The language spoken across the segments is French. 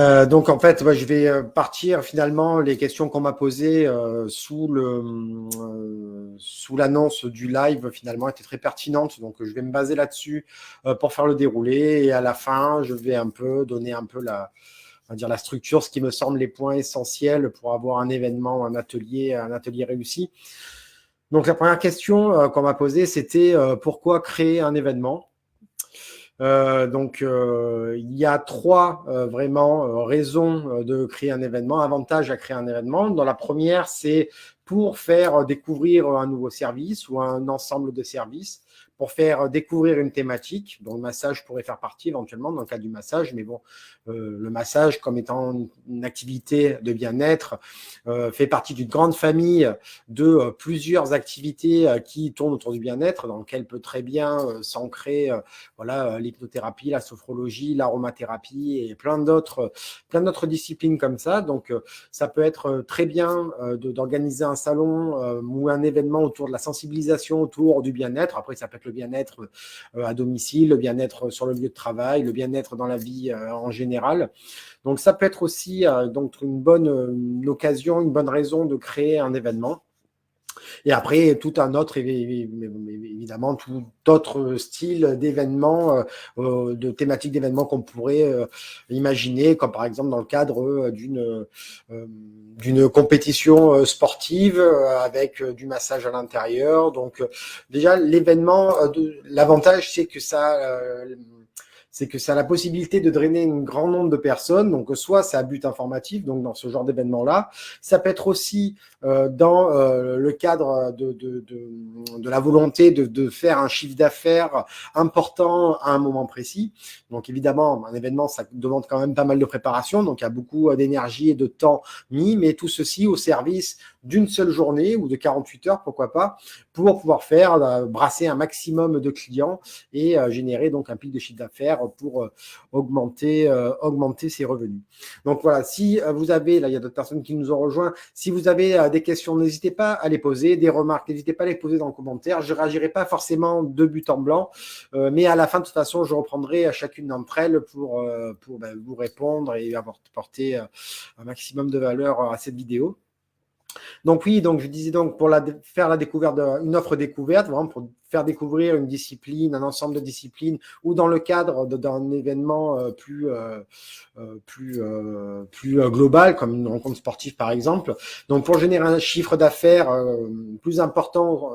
Donc en fait, je vais partir finalement les questions qu'on m'a posées sous l'annonce du live finalement étaient très pertinentes. Donc je vais me baser là-dessus pour faire le déroulé et à la fin, je vais un peu donner un peu on va dire la structure, ce qui me semble les points essentiels pour avoir un événement, un atelier réussi. Donc la première question qu'on m'a posée, c'était pourquoi créer un événement? Il y a trois vraiment raisons de créer un événement, avantages à créer un événement. Dans la première, c'est pour faire découvrir un nouveau service ou un ensemble de services, pour faire découvrir une thématique, dont le massage pourrait faire partie éventuellement dans le cas du massage, mais bon, le massage comme étant une activité de bien-être fait partie d'une grande famille de plusieurs activités qui tournent autour du bien-être, dans lequel peut très bien s'ancrer l'hypnothérapie, la sophrologie, l'aromathérapie et plein d'autres disciplines comme ça. Donc, ça peut être très bien d'organiser un salon ou un événement autour de la sensibilisation autour du bien-être. Après, ça peut être le bien-être à domicile, le bien-être sur le lieu de travail, le bien-être dans la vie en général. Donc, ça peut être aussi donc une bonne occasion, une bonne raison de créer un événement. Et après, tout un autre, évidemment, tout autre style d'événements, de thématiques d'événements qu'on pourrait imaginer, comme par exemple dans le cadre d'une compétition sportive avec du massage à l'intérieur. Donc, déjà, l'événement, l'avantage, c'est que ça a la possibilité de drainer un grand nombre de personnes. Donc, soit c'est à but informatif, donc dans ce genre d'événement-là. Ça peut être aussi dans le cadre de la volonté de faire un chiffre d'affaires important à un moment précis. Donc, évidemment, un événement, ça demande quand même pas mal de préparation. Donc, il y a beaucoup d'énergie et de temps mis, mais tout ceci au service d'une seule journée ou de 48 heures, pourquoi pas, pour pouvoir brasser un maximum de clients et générer donc un pic de chiffre d'affaires pour augmenter ses revenus. Donc voilà, si vous avez, là il y a d'autres personnes qui nous ont rejoints, si vous avez des questions, n'hésitez pas à les poser, des remarques, n'hésitez pas à les poser dans le commentaire. Je ne réagirai pas forcément de but en blanc, mais à la fin, de toute façon, je reprendrai à chacune d'entre elles pour vous répondre et apporter un maximum de valeur à cette vidéo. Donc oui, donc je disais donc pour faire la découverte, une offre découverte, vraiment pour faire découvrir une discipline, un ensemble de disciplines, ou dans le cadre d'un événement plus global, comme une rencontre sportive par exemple. Donc pour générer un chiffre d'affaires plus important,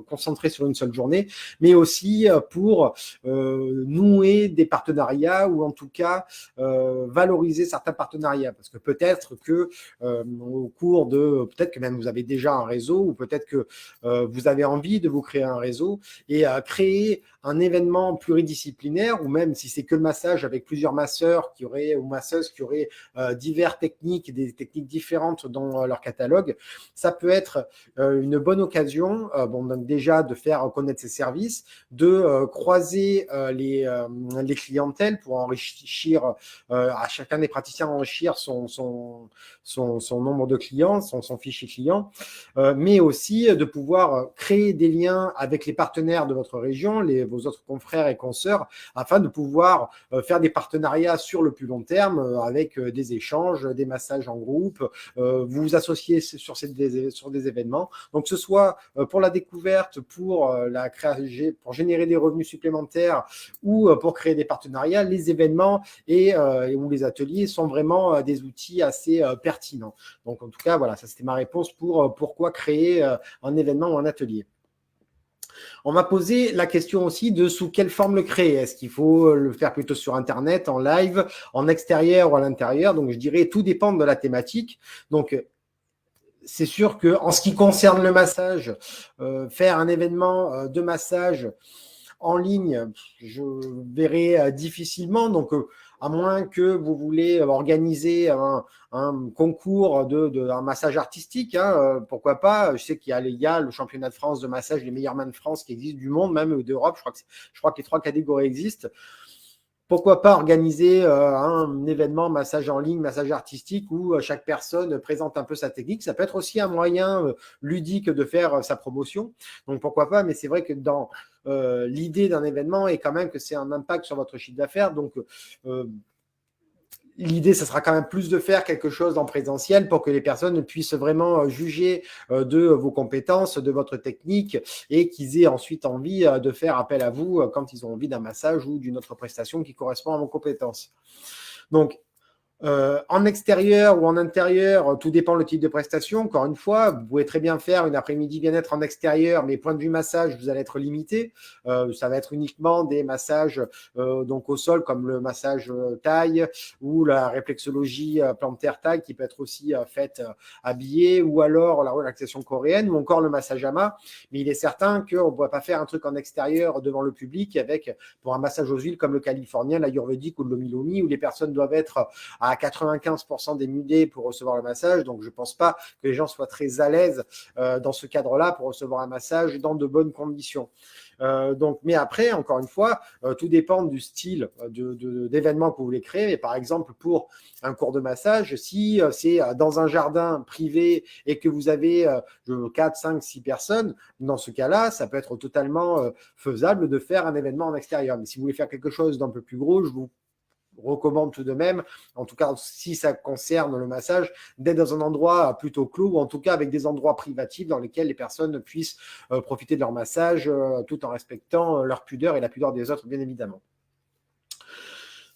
concentré sur une seule journée, mais aussi pour nouer des partenariats ou en tout cas valoriser certains partenariats, parce que peut-être que au cours de, peut-être que même vous avez déjà un réseau, ou peut-être que vous avez envie de vous créer un réseau et créer un événement pluridisciplinaire, ou même si c'est que le massage avec plusieurs masseurs ou masseuses qui auraient diverses techniques, des techniques différentes dans leur catalogue, ça peut être une bonne occasion, donc déjà de faire connaître ses services, de croiser les clientèles pour enrichir à chacun des praticiens enrichir son nombre de clients, son fichier client, mais aussi de pouvoir créer des liens avec les partenaires de votre région, vos autres confrères et consoeurs, afin de pouvoir faire des partenariats sur le plus long terme avec des échanges, des massages en groupe, vous associer sur des événements. Donc, que ce soit pour la découverte, pour pour générer des revenus supplémentaires ou pour créer des partenariats, les événements ou les ateliers sont vraiment des outils assez pertinents. Donc, en tout cas, voilà, ça c'était ma réponse pour pourquoi créer un événement ou un atelier. On m'a posé la question aussi de sous quelle forme le créer. Est-ce qu'il faut le faire plutôt sur Internet, en live, en extérieur ou à l'intérieur? Donc, je dirais tout dépend de la thématique. Donc, c'est sûr que en ce qui concerne le massage, faire un événement de massage en ligne, je verrai difficilement. Donc, à moins que vous voulez organiser un concours d'un massage artistique, pourquoi pas. Je sais qu'il y a le championnat de France de massage, les meilleures mains de France qui existent, du monde même, d'Europe. Je crois que les 3 catégories existent. Pourquoi pas organiser un événement massage en ligne, massage artistique, où chaque personne présente un peu sa technique. Ça peut être aussi un moyen ludique de faire sa promotion. Donc, pourquoi pas, mais c'est vrai que dans l'idée d'un événement est quand même que c'est un impact sur votre chiffre d'affaires. Donc, l'idée, ce sera quand même plus de faire quelque chose en présentiel pour que les personnes puissent vraiment juger de vos compétences, de votre technique et qu'ils aient ensuite envie de faire appel à vous quand ils ont envie d'un massage ou d'une autre prestation qui correspond à vos compétences. Donc, en extérieur ou en intérieur, tout dépend le type de prestation. Encore une fois, vous pouvez très bien faire une après-midi bien-être en extérieur, mais point de vue massage, vous allez être limité. Ça va être uniquement des massages donc au sol, comme le massage taille ou la réflexologie plantaire taille, qui peut être aussi faite habillée, ou alors la relaxation coréenne, ou encore le massage ama. Mais il est certain qu'on ne pourrait pas faire un truc en extérieur devant le public avec, pour un massage aux huiles comme le californien, l'ayurvédique ou le lomi-lomi, où les personnes doivent être à 95% dénudés pour recevoir le massage. Donc, je ne pense pas que les gens soient très à l'aise dans ce cadre-là pour recevoir un massage dans de bonnes conditions. Donc, mais après, encore une fois, tout dépend du style d'événement que vous voulez créer. Et par exemple, pour un cours de massage, si c'est dans un jardin privé et que vous avez 4, 5, 6 personnes, dans ce cas-là, ça peut être totalement faisable de faire un événement en extérieur. Mais si vous voulez faire quelque chose d'un peu plus gros, je vous recommande tout de même, en tout cas si ça concerne le massage, d'être dans un endroit plutôt clos ou en tout cas avec des endroits privatifs dans lesquels les personnes puissent profiter de leur massage tout en respectant leur pudeur et la pudeur des autres, bien évidemment.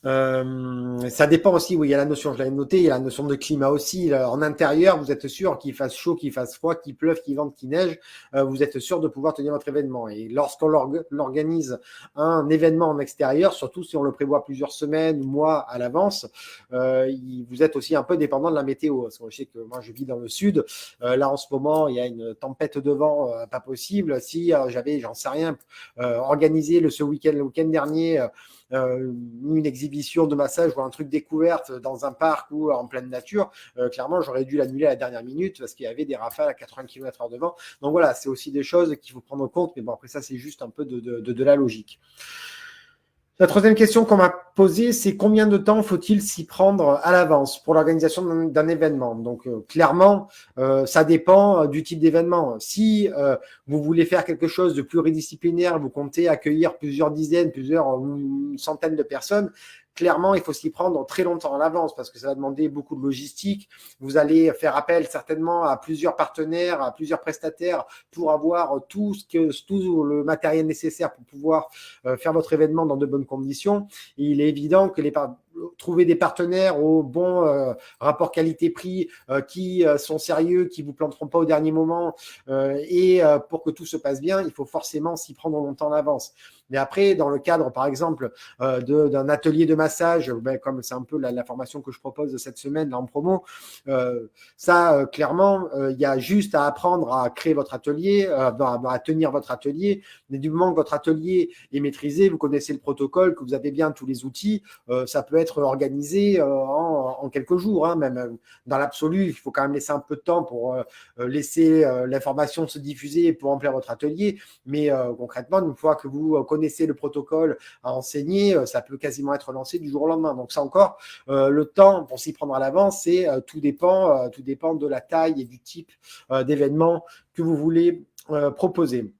Ça dépend aussi, oui, il y a la notion, je l'avais noté, il y a la notion de climat aussi. En intérieur, vous êtes sûr qu'il fasse chaud, qu'il fasse froid, qu'il pleuve, qu'il vente, qu'il neige, vous êtes sûr de pouvoir tenir votre événement. Et lorsqu'on organise un événement en extérieur, surtout si on le prévoit plusieurs semaines, mois à l'avance, vous êtes aussi un peu dépendant de la météo. Parce que je sais que moi, je vis dans le sud. Là, en ce moment, il y a une tempête de vent pas possible. Si j'avais, j'en sais rien, organisé le week-end dernier, une exhibition de massage ou un truc découverte dans un parc ou en pleine nature, clairement, j'aurais dû l'annuler à la dernière minute parce qu'il y avait des rafales à 80 km/h de vent. Donc voilà, c'est aussi des choses qu'il faut prendre en compte. Mais bon, après ça, c'est juste un peu de la logique. La troisième question qu'on m'a posée, c'est combien de temps faut-il s'y prendre à l'avance pour l'organisation d'un événement? Donc, clairement, ça dépend du type d'événement. Si vous voulez faire quelque chose de pluridisciplinaire, vous comptez accueillir plusieurs dizaines, plusieurs centaines de personnes, clairement, il faut s'y prendre très longtemps à l'avance parce que ça va demander beaucoup de logistique. Vous allez faire appel certainement à plusieurs partenaires, à plusieurs prestataires pour avoir tout le matériel nécessaire pour pouvoir faire votre événement dans de bonnes conditions. Et il est évident que trouver des partenaires au bon rapport qualité-prix qui sont sérieux, qui vous planteront pas au dernier moment et pour que tout se passe bien, il faut forcément s'y prendre longtemps en avance. Mais après, dans le cadre, par exemple, d'un atelier de massage, comme c'est un peu la formation que je propose cette semaine là, en promo, clairement, il y a juste à apprendre à créer votre atelier, à tenir votre atelier. Mais du moment que votre atelier est maîtrisé, vous connaissez le protocole, que vous avez bien tous les outils, ça peut être organisé en quelques jours. Hein, même dans l'absolu, il faut quand même laisser un peu de temps pour laisser l'information se diffuser pour remplir votre atelier. Mais concrètement, une fois que vous connaissez le protocole à enseigner, ça peut quasiment être lancé du jour au lendemain. Donc ça encore, le temps pour s'y prendre à l'avance, tout dépend de la taille et du type d'événement que vous voulez proposer.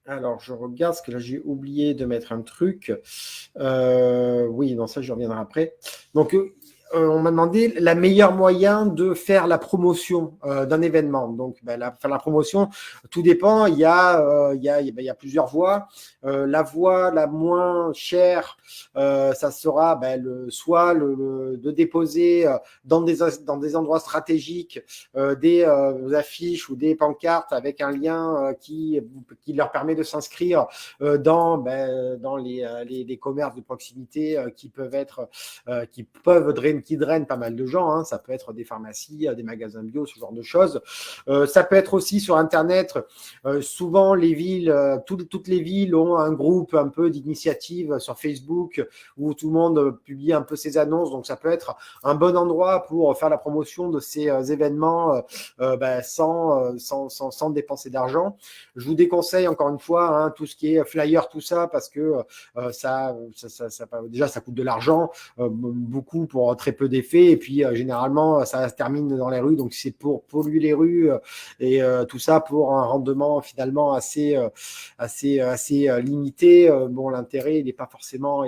Alors, je regarde, parce que là, j'ai oublié de mettre un truc. Oui, non, ça, je reviendrai après. Donc, on m'a demandé la meilleure moyen de faire la promotion d'un événement. Donc, faire la promotion, tout dépend. Il y a plusieurs voies. La voie la moins chère, ça sera soit de déposer dans des endroits stratégiques des affiches ou des pancartes avec un lien qui leur permet de s'inscrire dans les commerces de proximité qui drainent pas mal de gens. Hein. Ça peut être des pharmacies, des magasins bio, ce genre de choses. Ça peut être aussi sur Internet. Souvent, les villes, toutes les villes ont un groupe un peu d'initiative sur Facebook où tout le monde publie un peu ses annonces. Donc, ça peut être un bon endroit pour faire la promotion de ces événements sans dépenser d'argent. Je vous déconseille encore une fois tout ce qui est flyer, tout ça, parce que déjà ça coûte de l'argent, beaucoup pour très très peu d'effet. Et puis, généralement, ça se termine dans les rues. Donc, c'est pour polluer les rues et tout ça pour un rendement finalement assez limité. Bon, l'intérêt, il n'est pas forcément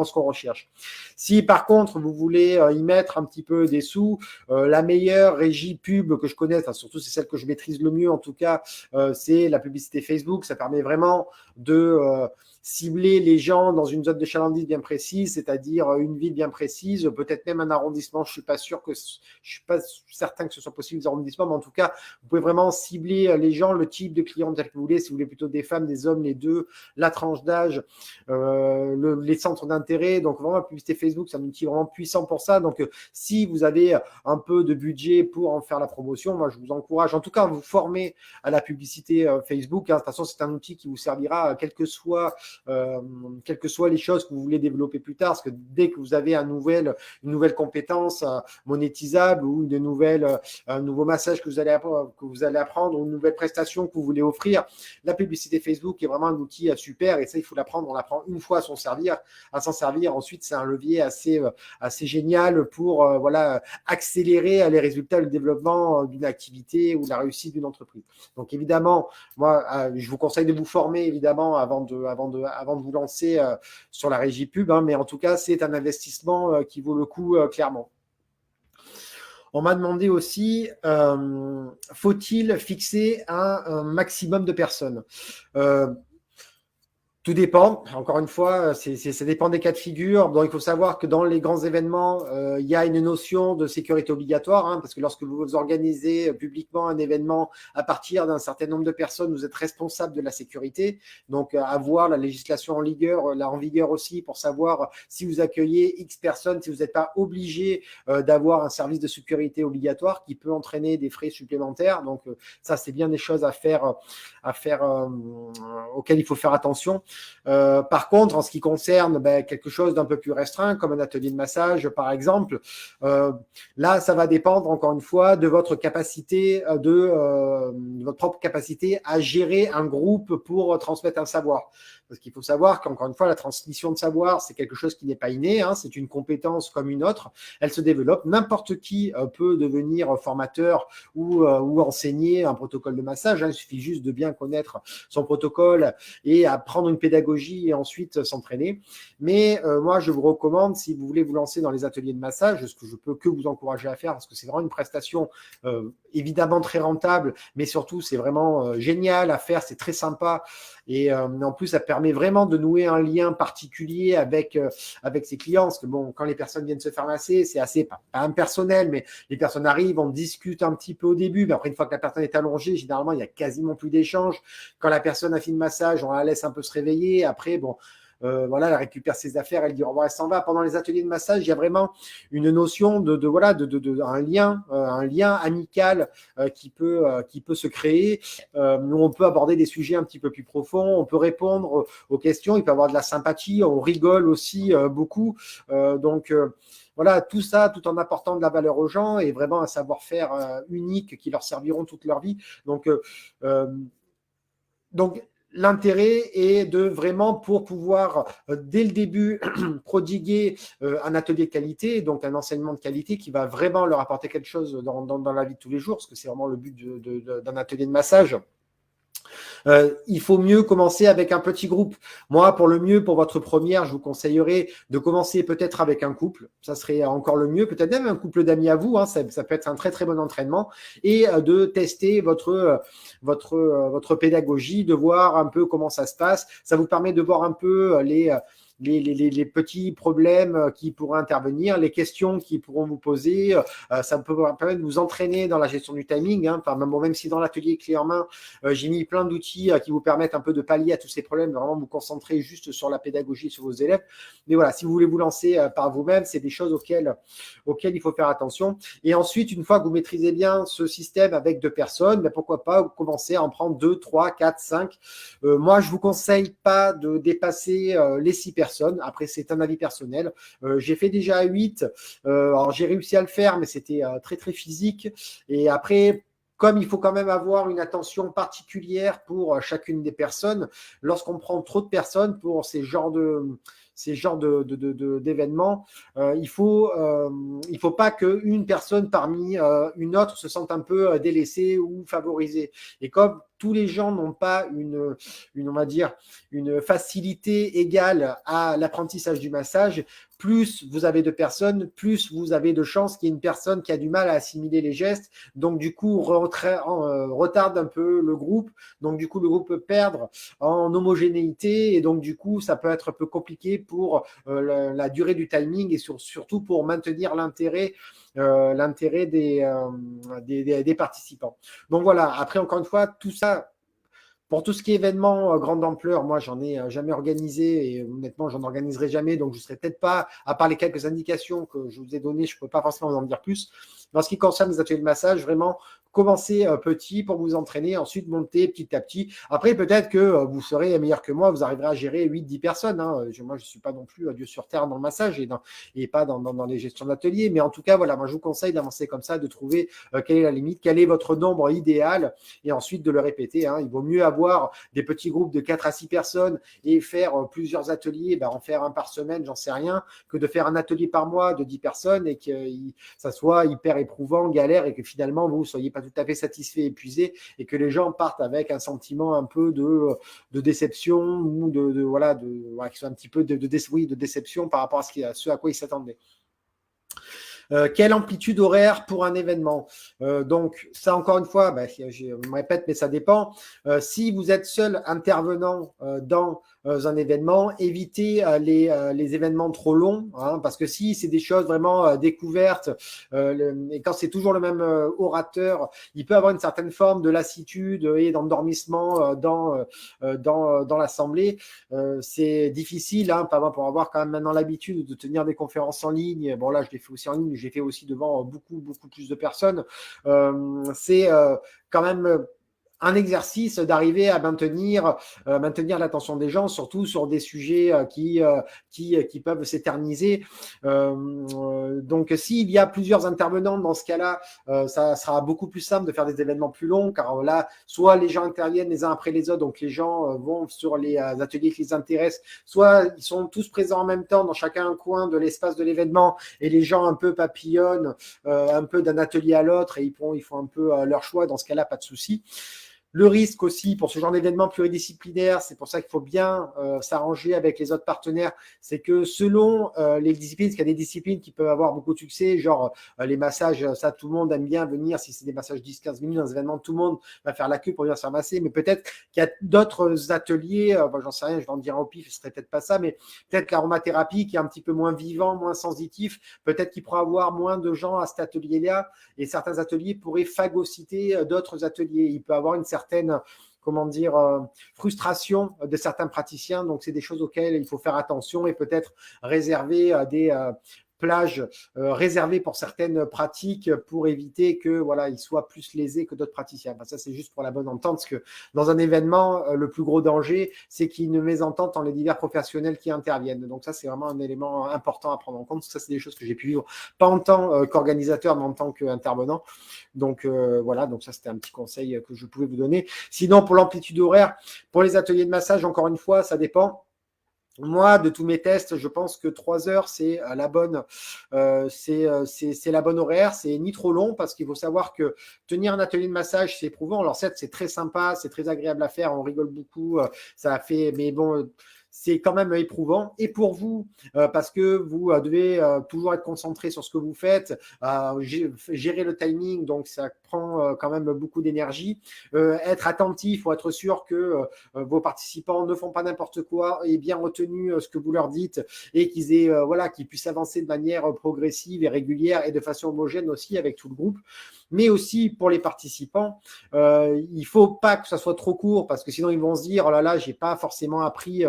ce qu'on recherche. Si par contre vous voulez y mettre un petit peu des sous, la meilleure régie pub que je connaisse, enfin, surtout c'est celle que je maîtrise le mieux en tout cas, c'est la publicité Facebook. Ça permet vraiment de cibler les gens dans une zone de chalandise bien précise, c'est-à-dire une ville bien précise, peut-être même un arrondissement. Je suis pas certain que ce soit possible des arrondissements, mais en tout cas, vous pouvez vraiment cibler les gens, le type de client tel que vous voulez, si vous voulez plutôt des femmes, des hommes, les deux, la tranche d'âge, les centres d'intérêt. Donc vraiment, la publicité Facebook, c'est un outil vraiment puissant pour ça. Donc si vous avez un peu de budget pour en faire la promotion, moi je vous encourage en tout cas à vous former à la publicité Facebook. De toute façon, c'est un outil qui vous servira quelles que soient les choses que vous voulez développer plus tard, parce que dès que vous avez une nouvelle compétence monétisable ou un nouveau massage que vous allez apprendre ou une nouvelle prestation que vous voulez offrir, la publicité Facebook est vraiment un outil super, et ça il faut l'apprendre. On l'apprend une fois à s'en servir. Ensuite, c'est un levier assez génial pour accélérer les résultats, le développement d'une activité ou la réussite d'une entreprise. Donc évidemment, moi je vous conseille de vous former évidemment avant de vous lancer sur la régie pub, mais en tout cas c'est un investissement qui vaut le coup clairement. On m'a demandé aussi, faut-il fixer un maximum de personnes? Tout dépend. Encore une fois, ça dépend des cas de figure. Donc, il faut savoir que dans les grands événements, il y a une notion de sécurité obligatoire, parce que lorsque vous organisez publiquement un événement à partir d'un certain nombre de personnes, vous êtes responsable de la sécurité. Donc, avoir la législation en vigueur aussi pour savoir si vous accueillez X personnes, si vous n'êtes pas obligé d'avoir un service de sécurité obligatoire qui peut entraîner des frais supplémentaires. Donc, ça, c'est bien des choses à faire auxquelles il faut faire attention. Par contre, en ce qui concerne quelque chose d'un peu plus restreint, comme un atelier de massage, par exemple, là, ça va dépendre, encore une fois, de votre capacité, de votre propre capacité à gérer un groupe pour transmettre un savoir. Parce qu'il faut savoir qu'encore une fois, la transmission de savoir, c'est quelque chose qui n'est pas inné, c'est une compétence comme une autre. Elle se développe. N'importe qui peut devenir formateur ou enseigner un protocole de massage. Il suffit juste de bien connaître son protocole et apprendre une pédagogie et ensuite s'entraîner. Mais moi, je vous recommande, si vous voulez vous lancer dans les ateliers de massage, ce que je peux que vous encourager à faire, parce que c'est vraiment une prestation évidemment très rentable, mais surtout, c'est vraiment génial à faire, c'est très sympa. Et en plus, ça permet vraiment de nouer un lien particulier avec ses clients. Parce que bon, quand les personnes viennent se faire masser, c'est assez, pas impersonnel, mais les personnes arrivent, on discute un petit peu au début, mais après, une fois que la personne est allongée, généralement, il n'y a quasiment plus d'échanges. Quand la personne a fini le massage, on la laisse un peu se réveiller. Après, bon, elle récupère ses affaires, elle dit au revoir, elle s'en va. Pendant les ateliers de massage, il y a vraiment une notion un lien amical qui peut se créer, où on peut aborder des sujets un petit peu plus profonds, on peut répondre aux questions, il peut y avoir de la sympathie, on rigole aussi beaucoup. Voilà, tout ça, tout en apportant de la valeur aux gens et vraiment un savoir-faire unique qui leur serviront toute leur vie. Donc, l'intérêt est de vraiment, pour pouvoir, dès le début, prodiguer un atelier de qualité, donc un enseignement de qualité qui va vraiment leur apporter quelque chose dans la vie de tous les jours, parce que c'est vraiment le but d'un atelier de massage. Il faut mieux commencer avec un petit groupe. Moi, pour votre première, je vous conseillerais de commencer peut-être avec un couple. Ça serait encore le mieux. Peut-être même un couple d'amis à vous. Ça peut être un très, très bon entraînement. Et de tester votre pédagogie, de voir un peu comment ça se passe. Ça vous permet de voir un peu les petits problèmes qui pourraient intervenir, les questions qui pourront vous poser. Ça peut vous permettre de vous entraîner dans la gestion du timing. Même si dans l'atelier clé en main, j'ai mis plein d'outils qui vous permettent un peu de pallier à tous ces problèmes, de vraiment vous concentrer juste sur la pédagogie, sur vos élèves. Mais voilà, si vous voulez vous lancer par vous-même, c'est des choses auxquelles il faut faire attention. Et ensuite, une fois que vous maîtrisez bien ce système avec 2 personnes, pourquoi pas commencer à en prendre 2, 3, 4, 5. Moi, je ne vous conseille pas de dépasser les 6 personnes. Après, c'est un avis personnel. J'ai fait déjà 8. Alors, j'ai réussi à le faire, mais c'était très, très physique. Et après, comme il faut quand même avoir une attention particulière pour chacune des personnes, lorsqu'on prend trop de personnes pour ces genres ces genres d'événements, il faut pas qu'une personne parmi une autre se sente un peu délaissée ou favorisée. Et comme tous les gens n'ont pas on va dire, une facilité égale à l'apprentissage du massage, plus vous avez de personnes, plus vous avez de chances qu'il y ait une personne qui a du mal à assimiler les gestes, donc du coup retarde un peu le groupe, donc du coup le groupe peut perdre en homogénéité, et donc du coup ça peut être un peu compliqué pour la durée du timing, et surtout pour maintenir l'intérêt des participants. Donc voilà, après encore une fois, tout ça, pour tout ce qui est événement grande ampleur, moi, j'en ai jamais organisé, et honnêtement, j'en organiserai jamais. Donc, je ne serai peut-être pas, à part les quelques indications que je vous ai données, je ne peux pas forcément vous en dire plus. En ce qui concerne les ateliers de massage, vraiment, commencez petit pour vous entraîner, ensuite monter petit à petit. Après, peut-être que vous serez meilleur que moi, vous arriverez à gérer 8-10 personnes. Moi, je ne suis pas non plus Dieu sur terre dans le massage et pas dans les gestions d'ateliers. Mais en tout cas, voilà, moi, je vous conseille d'avancer comme ça, de trouver quelle est la limite, quel est votre nombre idéal, et ensuite de le répéter. Il vaut mieux avoir des petits groupes de 4 à 6 personnes et faire plusieurs ateliers, en faire un par semaine, j'en sais rien, que de faire un atelier par mois de 10 personnes et que ça soit hyper éprouvant, galère, et que finalement vous ne soyez pas tout à fait satisfait, épuisé, et que les gens partent avec un sentiment un peu de déception, ou qui soit un petit peu de déception par rapport à ce à quoi ils s'attendaient. Quelle amplitude horaire pour un événement? Donc, ça, encore une fois, je me répète, mais ça dépend. Si vous êtes seul intervenant dans un événement, évitez les événements trop longs, parce que si c'est des choses vraiment découvertes, et quand c'est toujours le même orateur, il peut avoir une certaine forme de lassitude et d'endormissement dans l'assemblée. C'est difficile, pas moi, pour avoir quand même maintenant l'habitude de tenir des conférences en ligne. Bon, là, je l'ai fait aussi en ligne, j'ai fait aussi devant beaucoup plus de personnes. C'est quand même un exercice d'arriver à maintenir l'attention des gens, surtout sur des sujets qui peuvent s'éterniser. Donc, s'il y a plusieurs intervenants, dans ce cas-là, ça sera beaucoup plus simple de faire des événements plus longs, car là, soit les gens interviennent les uns après les autres, donc les gens vont sur les ateliers qui les intéressent, soit ils sont tous présents en même temps dans chacun un coin de l'espace de l'événement, et les gens un peu papillonnent un peu d'un atelier à l'autre, et ils font un peu leur choix. Dans ce cas-là, pas de souci. Le risque aussi pour ce genre d'événement pluridisciplinaire, c'est pour ça qu'il faut bien s'arranger avec les autres partenaires, c'est que selon les disciplines, parce qu'il y a des disciplines qui peuvent avoir beaucoup de succès, genre les massages, ça tout le monde aime bien venir, si c'est des massages 10-15 minutes dans un événement, tout le monde va faire la queue pour venir se faire masser, mais peut-être qu'il y a d'autres ateliers, j'en sais rien, je vais en dire au pif, ce serait peut-être pas ça, mais peut-être l'aromathérapie qui est un petit peu moins vivant, moins sensitif, peut-être qu'il pourra avoir moins de gens à cet atelier-là, et certains ateliers pourraient phagocyter d'autres ateliers. Il peut avoir une certaine frustration de certains praticiens. Donc, c'est des choses auxquelles il faut faire attention, et peut-être réserver des plages réservées pour certaines pratiques, pour éviter que ils soient plus lésés que d'autres praticiens. Ça, c'est juste pour la bonne entente, parce que dans un événement, le plus gros danger, c'est qu'il y ait une mésentente entre les divers professionnels qui interviennent. Donc ça, c'est vraiment un élément important à prendre en compte. Ça, c'est des choses que j'ai pu vivre, pas en tant qu'organisateur, mais en tant qu'intervenant. Donc donc ça, c'était un petit conseil que je pouvais vous donner. Sinon, pour l'amplitude horaire, pour les ateliers de massage, encore une fois, ça dépend. Moi, de tous mes tests, je pense que 3 heures, c'est la bonne horaire. C'est ni trop long, parce qu'il faut savoir que tenir un atelier de massage, c'est éprouvant. Alors certes, c'est très sympa, c'est très agréable à faire, on rigole beaucoup, mais bon, c'est quand même éprouvant. Et pour vous, parce que vous devez toujours être concentré sur ce que vous faites, gérer le timing, donc ça prend quand même beaucoup d'énergie. Être attentif, faut être sûr que vos participants ne font pas n'importe quoi, et bien retenu ce que vous leur dites, et qu'ils puissent avancer de manière progressive et régulière, et de façon homogène aussi avec tout le groupe. Mais aussi pour les participants, il faut pas que ça soit trop court, parce que sinon ils vont se dire oh là là, j'ai pas forcément appris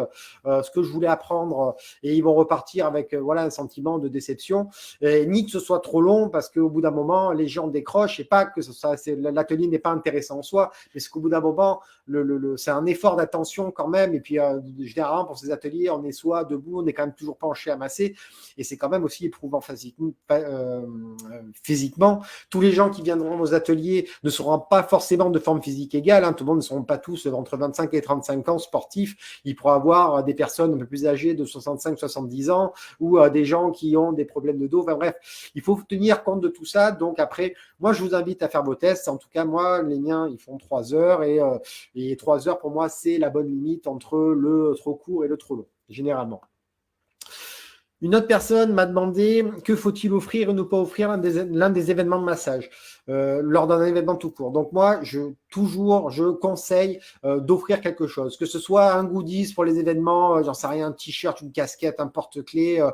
ce que je voulais apprendre, et ils vont repartir avec un sentiment de déception. Ni que ce soit trop long, parce qu'au bout d'un moment les gens décrochent, et pas que ce l'atelier n'est pas intéressant en soi, mais c'est qu'au bout d'un moment, c'est un effort d'attention quand même. Et puis, généralement, pour ces ateliers, on est soit debout, on est quand même toujours penché à masser. Et c'est quand même aussi éprouvant physiquement. Tous les gens qui viendront aux ateliers ne seront pas forcément de forme physique égale. Tout le monde ne seront pas tous entre 25 et 35 ans sportifs. Il pourra y avoir des personnes un peu plus âgées de 65-70 ans ou des gens qui ont des problèmes de dos. Enfin bref, il faut tenir compte de tout ça. Donc après, moi, je vous invite à faire vos tests. En tout cas, moi, les miens, ils font 3 heures et 3 heures, pour moi, c'est la bonne limite entre le trop court et le trop long, généralement. Une autre personne m'a demandé que faut-il offrir ou ne pas offrir l'un des événements de massage lors d'un événement tout court. Donc moi, je conseille d'offrir quelque chose, que ce soit un goodies pour les événements, j'en sais rien, un t-shirt, une casquette, un porte-clés,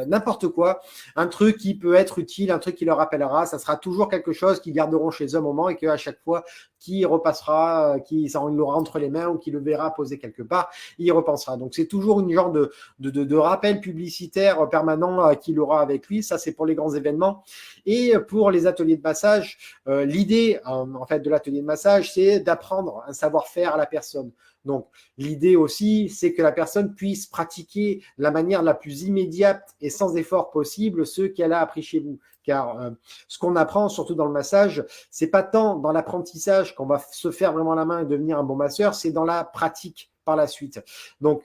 n'importe quoi, un truc qui peut être utile, un truc qui leur rappellera, ça sera toujours quelque chose qu'ils garderont chez eux un moment et qu'à chaque fois qui repassera, qui l'aura entre les mains ou qui le verra poser quelque part, il y repensera. Donc c'est toujours une genre de rappel publicitaire permanent qu'il aura avec lui. Ça, c'est pour les grands événements. Et pour les ateliers de massage, l'idée en fait de l'atelier de massage, c'est d'apprendre un savoir-faire à la personne. Donc, l'idée aussi, c'est que la personne puisse pratiquer de la manière la plus immédiate et sans effort possible ce qu'elle a appris chez vous. Car ce qu'on apprend, surtout dans le massage, c'est pas tant dans l'apprentissage qu'on va se faire vraiment la main et devenir un bon masseur, c'est dans la pratique par la suite. Donc,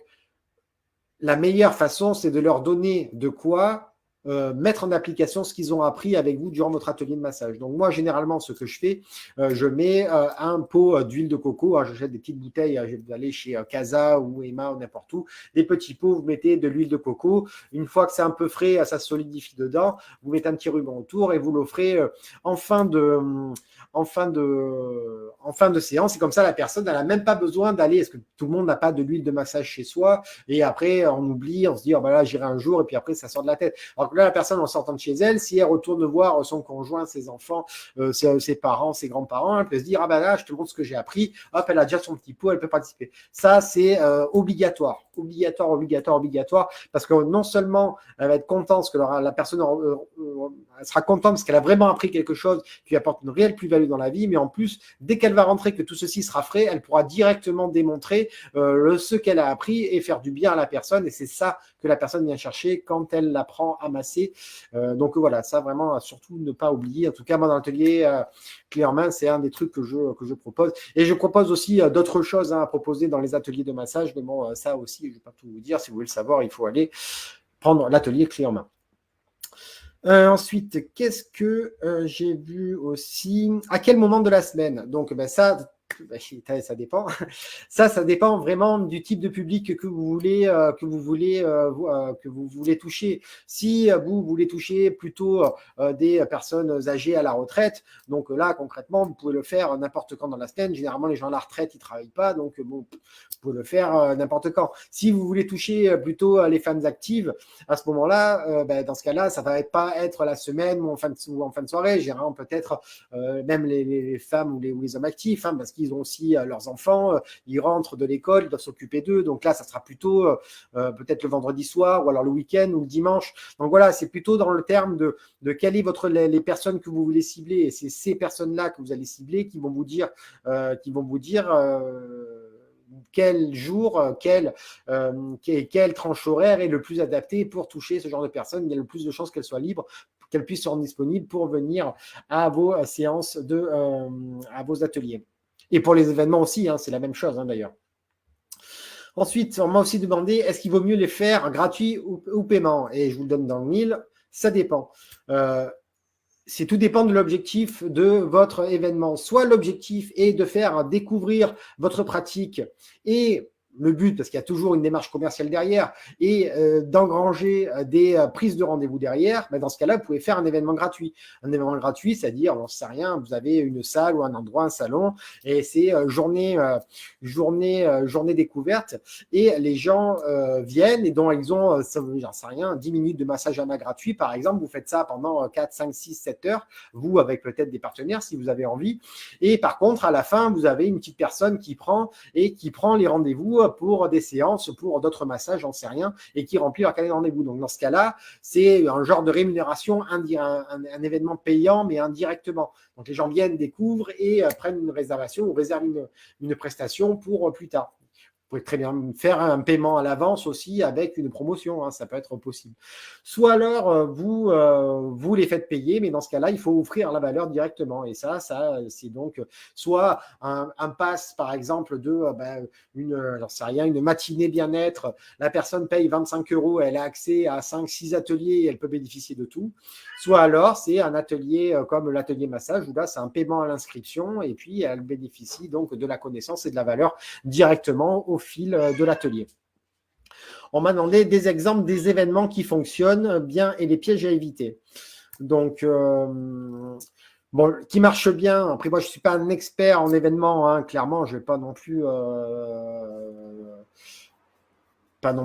la meilleure façon, c'est de leur donner de quoi mettre en application ce qu'ils ont appris avec vous durant votre atelier de massage. Donc moi, généralement, ce que je fais, je mets un pot d'huile de coco. Alors, j'achète des petites bouteilles, je vais aller chez Casa ou Emma ou n'importe où. Des petits pots, vous mettez de l'huile de coco. Une fois que c'est un peu frais, ça se solidifie dedans. Vous mettez un petit ruban autour et vous l'offrez en fin de séance. Et comme ça, la personne n'a même pas besoin d'aller, est-ce que tout le monde n'a pas de l'huile de massage chez soi? Et après, on oublie, on se dit, oh, ben là, j'irai un jour, et puis après, ça sort de la tête. Alors que là, la personne, en sortant de chez elle, si elle retourne voir son conjoint, ses enfants, ses parents, ses grands-parents, elle peut se dire, ah ben là, je te montre ce que j'ai appris, hop, elle a déjà son petit pot, elle peut participer. Ça, c'est obligatoire, parce que non seulement elle va être contente, parce que la personne elle sera contente parce qu'elle a vraiment appris quelque chose qui lui apporte une réelle plus-value dans la vie, mais en plus, dès qu'elle va rentrer, que tout ceci sera frais, elle pourra directement démontrer ce qu'elle a appris et faire du bien à la personne, et c'est ça que la personne vient chercher quand elle apprend à masser. Donc voilà, ça vraiment, surtout ne pas oublier. En tout cas, moi, dans l'atelier clé en main, c'est un des trucs que je propose. Et je propose aussi d'autres choses à proposer dans les ateliers de massage, mais bon, ça aussi, je ne vais pas tout vous dire. Si vous voulez le savoir, il faut aller prendre l'atelier clé en main. Ensuite, qu'est-ce que j'ai vu aussi? À quel moment de la semaine? Donc, ça dépend. Ça dépend vraiment du type de public que vous voulez toucher. Si vous voulez toucher plutôt des personnes âgées à la retraite, donc là concrètement vous pouvez le faire n'importe quand dans la semaine. Généralement les gens à la retraite ils travaillent pas, donc bon, vous pouvez le faire n'importe quand. Si vous voulez toucher plutôt les femmes actives, à ce moment-là, dans ce cas-là, ça va pas être la semaine ou en fin de soirée. Généralement peut-être même les femmes ou les hommes actifs, parce qu'ils ont aussi leurs enfants, ils rentrent de l'école, ils doivent s'occuper d'eux. Donc là, ça sera plutôt peut-être le vendredi soir ou alors le week-end ou le dimanche. Donc voilà, c'est plutôt dans le terme de quelle est les personnes que vous voulez cibler. Et c'est ces personnes-là que vous allez cibler qui vont vous dire quel jour, quelle tranche horaire est le plus adapté pour toucher ce genre de personnes. Il y a le plus de chances qu'elles soient libres, qu'elles puissent se rendre disponibles pour venir à vos séances, à vos ateliers. Et pour les événements aussi, c'est la même chose d'ailleurs. Ensuite, on m'a aussi demandé, est-ce qu'il vaut mieux les faire gratuits ou paiement? Et je vous le donne dans le mille, ça dépend. Tout dépend de l'objectif de votre événement. Soit l'objectif est de faire découvrir votre pratique et le but, parce qu'il y a toujours une démarche commerciale derrière, et d'engranger des prises de rendez-vous derrière, dans ce cas-là, vous pouvez faire un événement gratuit. Un événement gratuit, c'est-à-dire, on ne sait rien, vous avez une salle ou un endroit, un salon, et c'est journée découverte, et les gens viennent, et dont ils ont, j'en sais rien, 10 minutes de massage à main gratuit, par exemple, vous faites ça pendant 4, 5, 6, 7 heures, vous, avec peut-être des partenaires, si vous avez envie, et par contre, à la fin, vous avez une petite personne qui prend les rendez-vous pour des séances, pour d'autres massages, j'en sais rien, et qui remplit leur carnet de rendez-vous. Donc, dans ce cas-là, c'est un genre de rémunération, un événement payant, mais indirectement. Donc, les gens viennent, découvrent et prennent une réservation ou réservent une prestation pour plus tard. Vous pouvez très bien faire un paiement à l'avance aussi avec une promotion, ça peut être possible. Soit alors, vous les faites payer, mais dans ce cas-là, il faut offrir la valeur directement. Et ça c'est donc soit un pass, par exemple, j'en sais rien, une matinée bien-être. La personne paye 25 €, elle a accès à 5-6 ateliers et elle peut bénéficier de tout. Soit alors, c'est un atelier comme l'atelier massage, où là, c'est un paiement à l'inscription et puis elle bénéficie donc de la connaissance et de la valeur directement au fil de l'atelier. On m'a demandé des exemples des événements qui fonctionnent bien et les pièges à éviter. Donc, qui marche bien. Après, moi, je ne suis pas un expert en événements, clairement, je ne vais pas non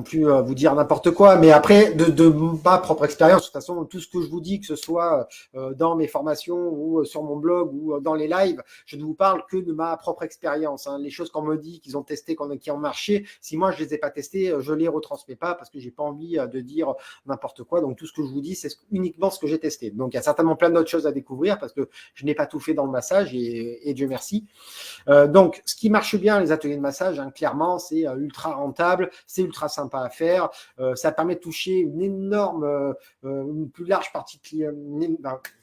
plus vous dire n'importe quoi, mais après, de ma propre expérience, de toute façon, tout ce que je vous dis, que ce soit dans mes formations ou sur mon blog ou dans les lives, je ne vous parle que de ma propre expérience. Les choses qu'on me dit, qu'ils ont testé, qui ont marché, si moi je les ai pas testés, je les retransmets pas parce que j'ai pas envie de dire n'importe quoi. Donc tout ce que je vous dis, c'est uniquement ce que j'ai testé. Donc il y a certainement plein d'autres choses à découvrir parce que je n'ai pas tout fait dans le massage et Dieu merci. Donc, ce qui marche bien, les ateliers de massage, clairement, c'est ultra rentable, c'est ultra sympa à faire. Ça permet de toucher une énorme, une plus large partie de clients.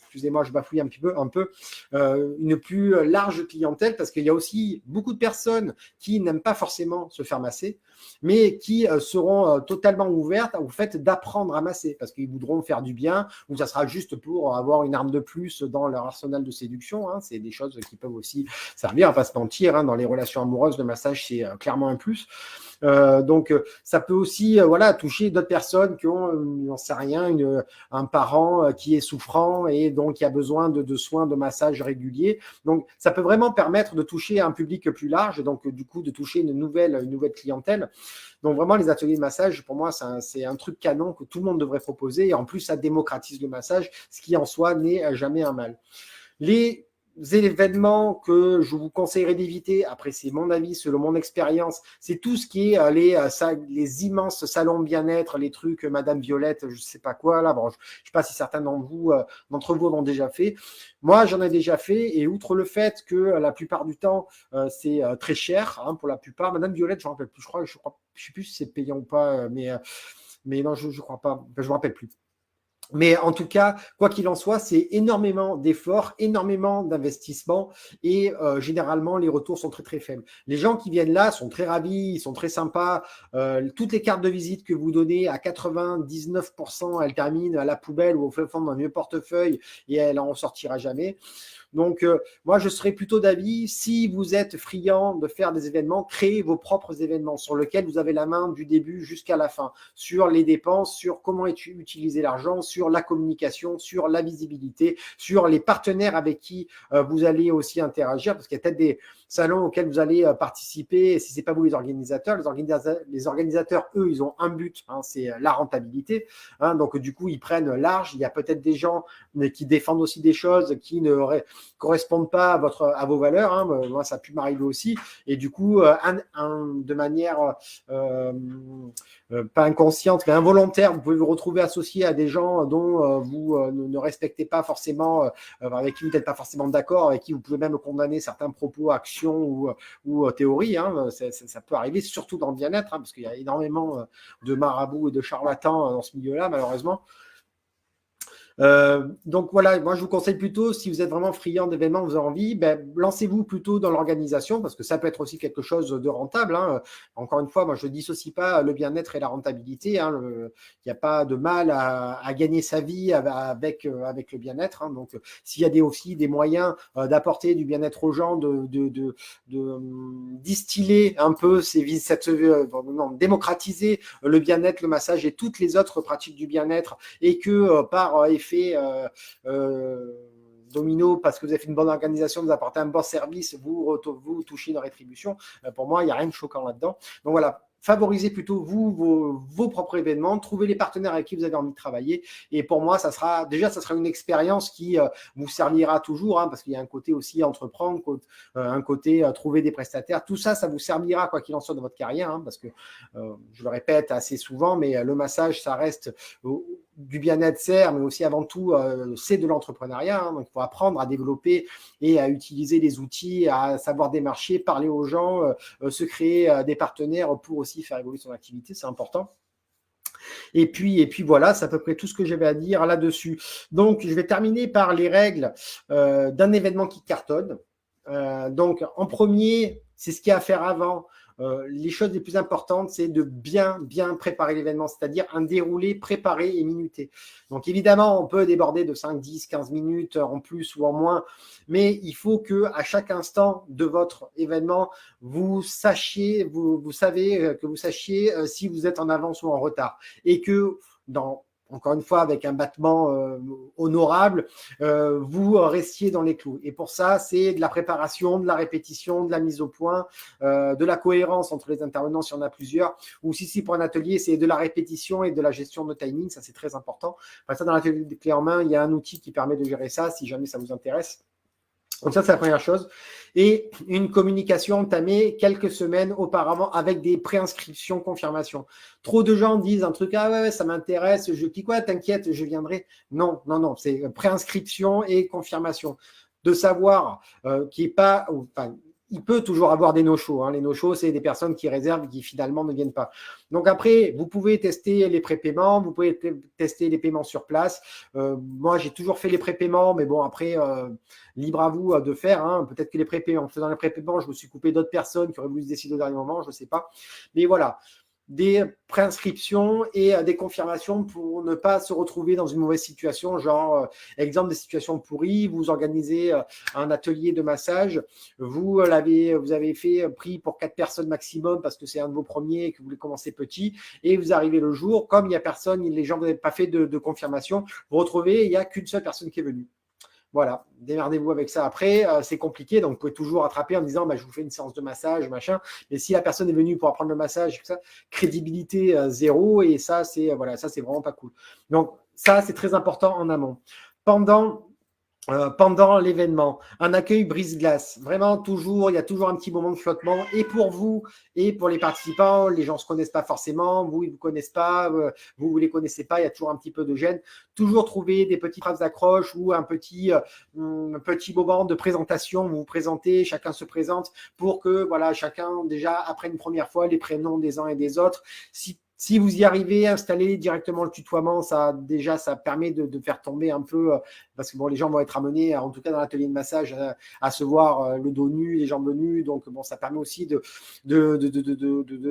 Excusez-moi, je bafouille un peu, une plus large clientèle parce qu'il y a aussi beaucoup de personnes qui n'aiment pas forcément se faire masser, mais qui seront totalement ouvertes au fait d'apprendre à masser parce qu'ils voudront faire du bien ou ça sera juste pour avoir une arme de plus dans leur arsenal de séduction. C'est des choses qui peuvent aussi servir, à pas se mentir. Dans les relations amoureuses, le massage, c'est clairement un plus. Donc, ça peut aussi toucher d'autres personnes qui ont, j'en sais rien, un parent qui est souffrant et donc qui a besoin de soins de massage réguliers. Donc, ça peut vraiment permettre de toucher un public plus large et donc, du coup, de toucher une nouvelle clientèle. Donc, vraiment, les ateliers de massage, pour moi, c'est un truc canon que tout le monde devrait proposer. Et en plus, ça démocratise le massage, ce qui en soi n'est jamais un mal. Les événements que je vous conseillerais d'éviter, après c'est mon avis, selon mon expérience, c'est tout ce qui est les immenses salons bien-être, les trucs Madame Violette, je sais pas quoi, là, bon, je sais pas si certains d'entre vous l'ont déjà fait. Moi, j'en ai déjà fait, et outre le fait que la plupart du temps, c'est très cher, pour la plupart. Madame Violette, je ne me rappelle plus, je sais plus si c'est payant ou pas, mais non, je crois pas, je me rappelle plus. Mais en tout cas, quoi qu'il en soit, c'est énormément d'efforts, énormément d'investissements et généralement, les retours sont très, très faibles. Les gens qui viennent là sont très ravis, ils sont très sympas. Toutes les cartes de visite que vous donnez, à 99%, elles terminent à la poubelle ou au fond d'un vieux portefeuille et elle en sortira jamais. Donc, moi, je serais plutôt d'avis, si vous êtes friand de faire des événements, créez vos propres événements sur lesquels vous avez la main du début jusqu'à la fin, sur les dépenses, sur comment utiliser l'argent, sur la communication, sur la visibilité, sur les partenaires avec qui vous allez aussi interagir, parce qu'il y a peut-être des salons auxquels vous allez participer, et si ce n'est pas vous les organisateurs, eux, ils ont un but, c'est la rentabilité. Donc, du coup, ils prennent large. Il y a peut-être des gens qui défendent aussi des choses qui ne correspondent pas à vos valeurs. Moi, ça a pu m'arriver aussi. Et du coup, de manière pas inconsciente, mais involontaire, vous pouvez vous retrouver associé à des gens dont vous ne respectez pas forcément, avec qui vous n'êtes pas forcément d'accord, avec qui vous pouvez même condamner certains propos, actions ou théories. Ça peut arriver, surtout dans le bien-être, parce qu'il y a énormément de marabouts et de charlatans dans ce milieu-là, malheureusement. Donc voilà, moi je vous conseille plutôt, si vous êtes vraiment friand d'événements, vous avez envie, lancez-vous plutôt dans l'organisation parce que ça peut être aussi quelque chose de rentable. Encore une fois, moi je ne dissocie pas le bien-être et la rentabilité. Il n'y a pas de mal à gagner sa vie avec le bien-être. Donc s'il y a aussi des moyens d'apporter du bien-être aux gens, de distiller un peu démocratiser le bien-être, le massage et toutes les autres pratiques du bien-être et que par effet domino, parce que vous avez fait une bonne organisation, vous apportez un bon service, vous touchez une rétribution. Pour moi, il n'y a rien de choquant là-dedans. Donc voilà, favorisez plutôt vos propres événements, trouvez les partenaires avec qui vous avez envie de travailler. Et pour moi, ça sera une expérience qui vous servira toujours, hein, parce qu'il y a un côté aussi entreprendre, un côté trouver des prestataires. Tout ça, ça vous servira quoi qu'il en soit dans votre carrière, hein, parce que je le répète assez souvent, mais le massage, ça reste du bien-être, certes, mais aussi avant tout, c'est de l'entrepreneuriat. Hein, donc, il faut apprendre à développer et à utiliser les outils, à savoir démarcher, parler aux gens, se créer des partenaires pour aussi faire évoluer son activité, c'est important. Et puis voilà, c'est à peu près tout ce que j'avais à dire là-dessus. Donc, je vais terminer par les règles d'un événement qui cartonne. Donc, en premier, c'est ce qu'il y a à faire avant. Les choses les plus importantes, c'est de bien préparer l'événement, c'est-à-dire un déroulé préparé et minuté. Donc, évidemment, on peut déborder de 5, 10, 15 minutes en plus ou en moins, mais il faut qu'à chaque instant de votre événement, vous sachiez si vous êtes en avance ou en retard. Et que encore une fois, avec un battement honorable, vous restiez dans les clous. Et pour ça, c'est de la préparation, de la répétition, de la mise au point, de la cohérence entre les intervenants si on a plusieurs. Ou si pour un atelier, c'est de la répétition et de la gestion de timing, ça c'est très important. Enfin, ça, dans l'atelier des clés en main, il y a un outil qui permet de gérer ça si jamais ça vous intéresse. Donc ça, c'est la première chose. Et une communication entamée quelques semaines auparavant avec des préinscriptions, confirmations. Trop de gens disent un truc, ah ouais, ça m'intéresse, je clique, ouais, t'inquiète, je viendrai. Non, c'est préinscription et confirmation. De savoir qu'il n'est pas... Enfin, il peut toujours avoir des no-shows. Hein. Les no-shows, c'est des personnes qui réservent et qui finalement ne viennent pas. Donc après, vous pouvez tester les prépaiements, vous pouvez tester les paiements sur place. Moi, j'ai toujours fait les prépaiements, mais bon, après, libre à vous de faire. Hein. Peut-être que les prépaiements, en faisant les prépaiements, je me suis coupé d'autres personnes qui auraient voulu se décider au dernier moment, je ne sais pas. Mais voilà, des préinscriptions et des confirmations pour ne pas se retrouver dans une mauvaise situation, genre exemple des situations pourries, vous organisez un atelier de massage, vous avez pris pour 4 personnes maximum parce que c'est un de vos premiers et que vous voulez commencer petit, et vous arrivez le jour, comme il n'y a personne, les gens n'avaient pas fait de confirmation, vous vous retrouvez, il n'y a qu'une seule personne qui est venue. Voilà, démerdez-vous avec ça après, c'est compliqué, donc vous pouvez toujours rattraper en disant je vous fais une séance de massage, machin, mais si la personne est venue pour apprendre le massage, ça, crédibilité zéro, et ça c'est vraiment pas cool. Donc ça c'est très important en amont. Pendant l'événement, un accueil brise-glace. Vraiment, il y a toujours un petit moment de flottement. Et pour vous, et pour les participants, les gens ne se connaissent pas forcément, vous, ils ne vous connaissent pas, vous ne les connaissez pas, il y a toujours un petit peu de gêne. Toujours trouver des petites phrases d'accroche ou un petit moment de présentation. Vous vous présentez, chacun se présente pour que chacun déjà apprenne une première fois les prénoms des uns et des autres. Si vous y arrivez, installer directement le tutoiement, ça permet de faire tomber un peu, parce que les gens vont être amenés, en tout cas dans l'atelier de massage, à se voir le dos nu, les jambes nues. Donc ça permet aussi de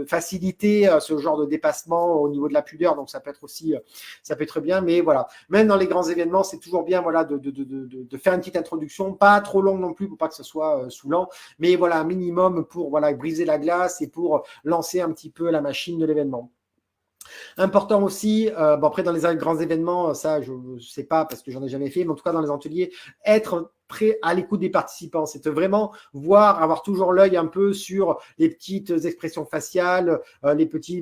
faciliter ce genre de dépassement au niveau de la pudeur. Donc ça peut être bien. Mais voilà, même dans les grands événements, c'est toujours bien de faire une petite introduction, pas trop longue non plus pour pas que ce soit saoulant, mais un minimum pour briser la glace et pour lancer un petit peu la machine de l'événement. Important aussi, après dans les grands événements, ça je ne sais pas parce que j'en ai jamais fait, mais en tout cas dans les ateliers, être très à l'écoute des participants, c'est vraiment avoir toujours l'œil un peu sur les petites expressions faciales,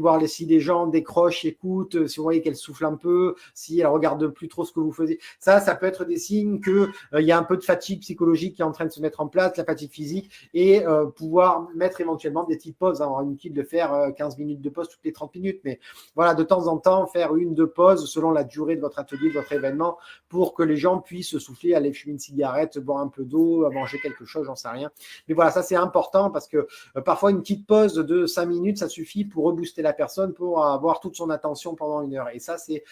voir si les gens décrochent, écoutent, si vous voyez qu'elles soufflent un peu, si elles regardent plus trop ce que vous faisiez. Ça peut être des signes que il y a un peu de fatigue psychologique qui est en train de se mettre en place, la fatigue physique, et pouvoir mettre éventuellement des petites pauses. Alors inutile de faire 15 minutes de pause toutes les 30 minutes, mais voilà, de temps en temps, faire 1-2 pauses selon la durée de votre atelier, de votre événement, pour que les gens puissent souffler, aller fumer une cigarette, boire un peu d'eau, manger quelque chose, j'en sais rien. Mais voilà, ça c'est important parce que parfois une petite pause de 5 minutes, ça suffit pour rebooster la personne, pour avoir toute son attention pendant 1 heure. Et ça, c'est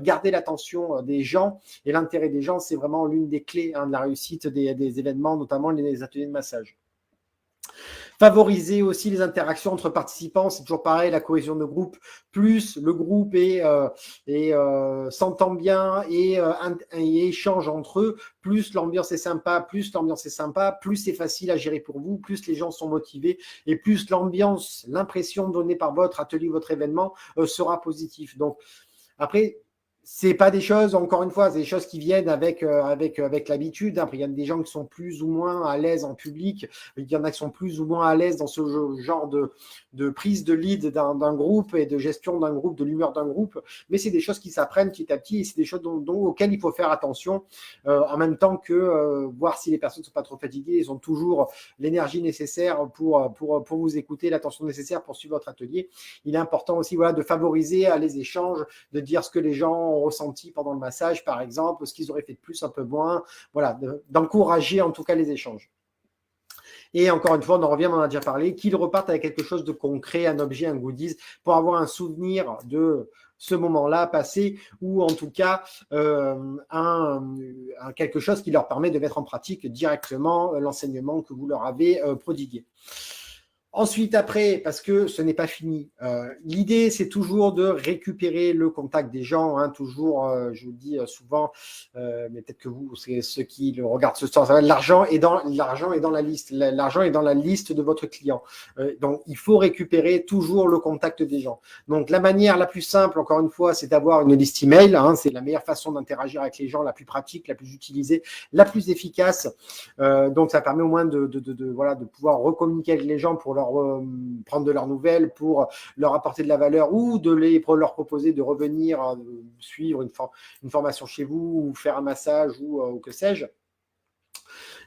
garder l'attention des gens, et l'intérêt des gens, c'est vraiment l'une des clés de la réussite des événements, notamment les ateliers de massage. Favoriser aussi les interactions entre participants, c'est toujours pareil, la cohésion de groupe. Plus le groupe s'entend bien et échange entre eux, plus l'ambiance est sympa, plus c'est facile à gérer pour vous, plus les gens sont motivés et plus l'impression donnée par votre atelier, votre événement sera positif. Donc après, c'est pas des choses, encore une fois, c'est des choses qui viennent avec l'habitude. Après, il y a des gens qui sont plus ou moins à l'aise en public, il y en a qui sont plus ou moins à l'aise dans ce genre de prise de lead d'un groupe et de gestion d'un groupe, de l'humeur d'un groupe. Mais c'est des choses qui s'apprennent petit à petit et c'est des choses auxquelles il faut faire attention en même temps que voir si les personnes ne sont pas trop fatiguées, ils ont toujours l'énergie nécessaire pour vous écouter, l'attention nécessaire pour suivre votre atelier. Il est important aussi voilà, de favoriser les échanges, de dire ce que les gens ont ressenti pendant le massage, par exemple, ce qu'ils auraient fait de plus, un peu moins, voilà, d'encourager en tout cas les échanges. Et encore une fois, on en revient, on en a déjà parlé, qu'ils repartent avec quelque chose de concret, un objet, un goodies, pour avoir un souvenir de ce moment-là passé, ou en tout cas quelque chose qui leur permet de mettre en pratique directement l'enseignement que vous leur avez prodigué. Ensuite, après, parce que ce n'est pas fini, l'idée, c'est toujours de récupérer le contact des gens, hein, toujours, je vous le dis souvent, mais peut-être que vous, c'est ceux qui le regardent ce soir, l'argent est dans la liste, l'argent est dans la liste de votre client. Donc, il faut récupérer toujours le contact des gens. Donc, la manière la plus simple, encore une fois, c'est d'avoir une liste email, hein, c'est la meilleure façon d'interagir avec les gens, la plus pratique, la plus utilisée, la plus efficace. Donc, ça permet au moins de pouvoir recommuniquer avec les gens pour leur prendre de leurs nouvelles, pour leur apporter de la valeur ou de leur proposer de revenir suivre une formation chez vous ou faire un massage ou que sais-je.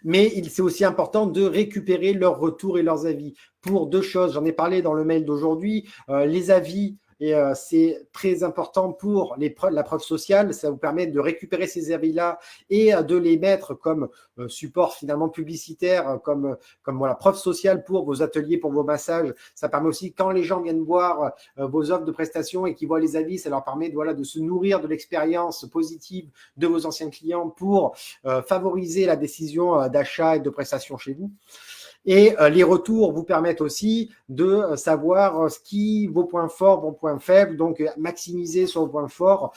Mais c'est aussi important de récupérer leurs retours et leurs avis pour deux choses. J'en ai parlé dans le mail d'aujourd'hui. Les avis, et c'est très important pour la preuve sociale. Ça vous permet de récupérer ces avis-là et de les mettre comme support finalement publicitaire, comme voilà, preuve sociale pour vos ateliers, pour vos massages. Ça permet aussi, quand les gens viennent voir vos offres de prestations et qu'ils voient les avis, ça leur permet de se nourrir de l'expérience positive de vos anciens clients pour favoriser la décision d'achat et de prestation chez vous. Et les retours vous permettent aussi de savoir vos points forts, vos points faibles, donc maximiser sur vos points forts.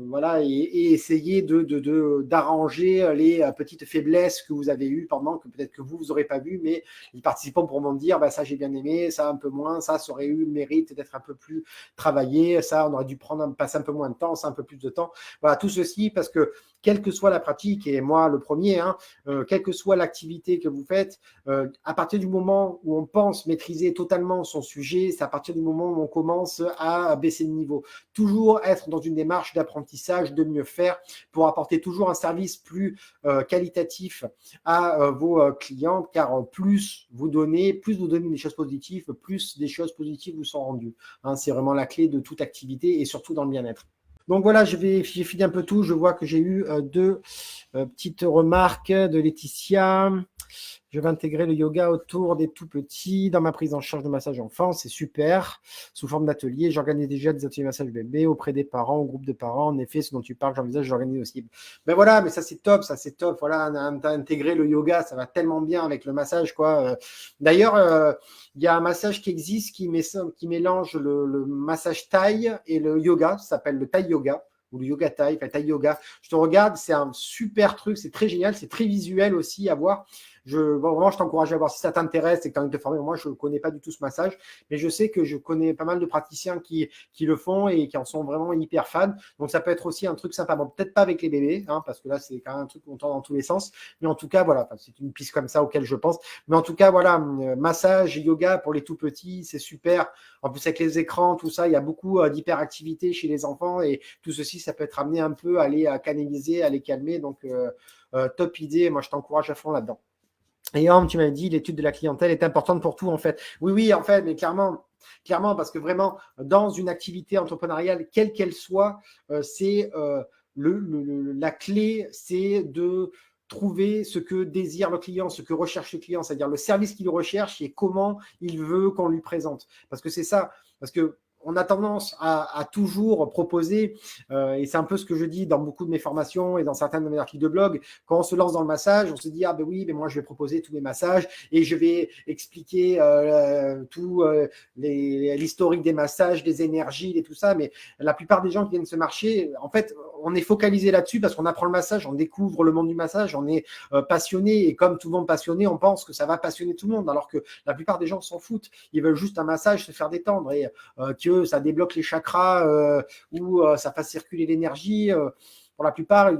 Voilà, et essayer d'arranger les petites faiblesses que vous avez eues pendant que peut-être que vous n'aurez pas vu, mais les participants pourront me dire ça j'ai bien aimé, ça un peu moins, ça aurait eu le mérite d'être un peu plus travaillé, ça on aurait dû passer un peu moins de temps, ça un peu plus de temps. Voilà, tout ceci parce que quelle que soit la pratique, et moi le premier, quelle que soit l'activité que vous faites, à partir du moment où on pense maîtriser totalement son sujet, c'est à partir du moment où on commence à baisser le niveau. Toujours être dans une démarche d'apprentissage, de mieux faire, pour apporter toujours un service plus qualitatif à vos clients, car plus vous donnez des choses positives, plus des choses positives vous sont rendues. C'est vraiment la clé de toute activité et surtout dans le bien-être. Donc voilà, j'ai fini un peu tout. Je vois que j'ai eu deux petites remarques de Laetitia. Je vais intégrer le yoga autour des tout petits dans ma prise en charge de massage enfant. C'est super. Sous forme d'atelier, j'organise déjà des ateliers massage bébé auprès des parents, au groupe de parents. En effet, ce dont tu parles, j'envisage, j'organise aussi. Ben voilà, mais ça c'est top, ça c'est top. Voilà, intégrer le yoga, ça va tellement bien avec le massage, quoi. D'ailleurs, il y a un massage qui existe qui mélange le massage thaï et le yoga. Ça s'appelle le thaï yoga ou le yoga thaï, enfin thaï yoga. Je te regarde, c'est un super truc, c'est très génial, c'est très visuel aussi à voir. Vraiment, je t'encourage à voir si ça t'intéresse et que tu as envie de te former. Moi, je ne connais pas du tout ce massage, mais je sais que je connais pas mal de praticiens qui le font et qui en sont vraiment hyper fans. Donc, ça peut être aussi un truc sympa. Bon, peut-être pas avec les bébés, parce que là, c'est quand même un truc qu'on entend dans tous les sens. Mais en tout cas, voilà, c'est une piste comme ça auquel je pense. Mais en tout cas, voilà, massage et yoga pour les tout petits, c'est super. En plus, avec les écrans, tout ça, il y a beaucoup d'hyperactivité chez les enfants et tout ceci, ça peut être amené un peu à les canaliser, à les calmer. Donc, top idée. Moi, je t'encourage à fond là-dedans. Et tu m'as dit, l'étude de la clientèle est importante pour tout, en fait. Oui, en fait, mais clairement, parce que vraiment, dans une activité entrepreneuriale, quelle qu'elle soit, c'est la clé, c'est de trouver ce que désire le client, ce que recherche le client, c'est-à-dire le service qu'il recherche et comment il veut qu'on lui présente. Parce que c'est ça, parce que on a tendance à toujours proposer, et c'est un peu ce que je dis dans beaucoup de mes formations et dans certains de mes articles de blog, quand on se lance dans le massage, on se dit « Ah ben oui, mais moi je vais proposer tous mes massages et je vais expliquer tout l'historique des massages, des énergies et tout ça », mais la plupart des gens qui viennent se marcher, en fait, on est focalisé là-dessus parce qu'on apprend le massage, on découvre le monde du massage, on est passionné et comme tout le monde passionné, on pense que ça va passionner tout le monde alors que la plupart des gens s'en foutent. Ils veulent juste un massage, se faire détendre et que ça débloque les chakras ou ça fasse circuler l'énergie. Pour la plupart,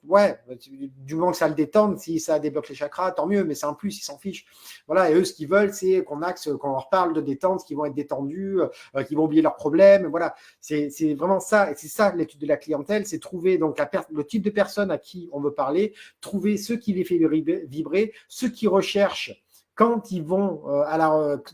ouais, du moment que ça le détende, si ça débloque les chakras, tant mieux, mais c'est un plus, ils s'en fichent. Voilà, et eux, ce qu'ils veulent, c'est qu'on leur parle de détente, qu'ils vont être détendus, qu'ils vont oublier leurs problèmes. Voilà, c'est vraiment ça, et c'est ça l'étude de la clientèle, c'est trouver donc le type de personne à qui on veut parler, trouver ceux qui les fait vibrer, ceux qui recherchent quand ils vont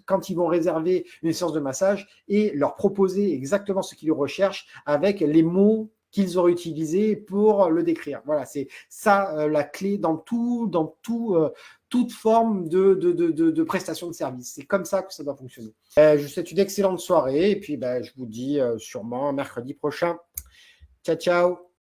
quand ils vont réserver une séance de massage et leur proposer exactement ce qu'ils recherchent avec les mots qu'ils auraient utilisés pour le décrire. Voilà, c'est ça la clé dans toute forme de prestation de service. C'est comme ça que ça doit fonctionner. Je vous souhaite une excellente soirée et puis je vous dis sûrement mercredi prochain. Ciao, ciao.